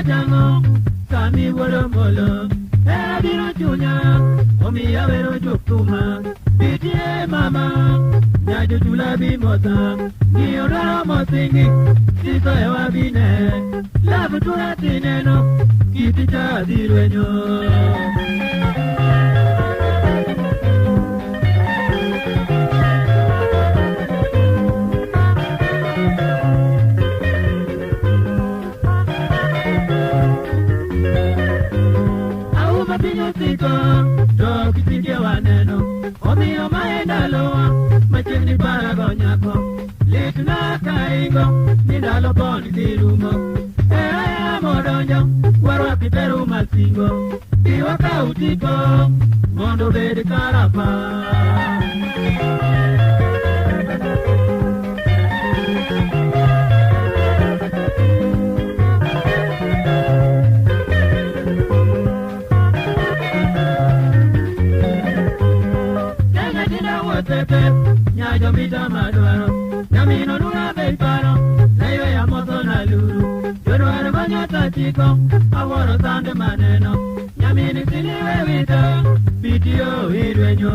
jango Sami wolo molo Era biro chunya Omi ya vero chukuma Bitie mama Nyajo chula bimota Niyoraro mosingi Siko ewa bine Lafu tuna tineno Kiti cha dirwenyo Kitike waneno Omiyo maenda loa Machimni para gonyako Litna kaingo Nidalo poni dirumo Eaya modonjo Warwa kiteru masingo Iwa kautiko Mondo bedi karapa Nyajo mita madwaro Nyamino nuna beipano Nayo ya moto na luru Yodwaro banyota chiko Aworo sande maneno Nyamini siniwe wita Bitio hidwenyo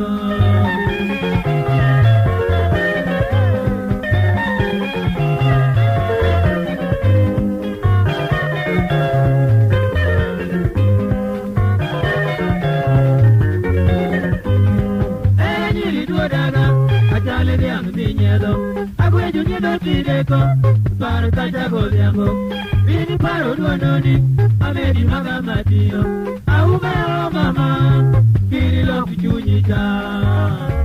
Agwejo nyedo tideko Paro tacha goliamo Bini paro duononi Amedi maga matio Aume o mama Kiri lo kuchunyi cha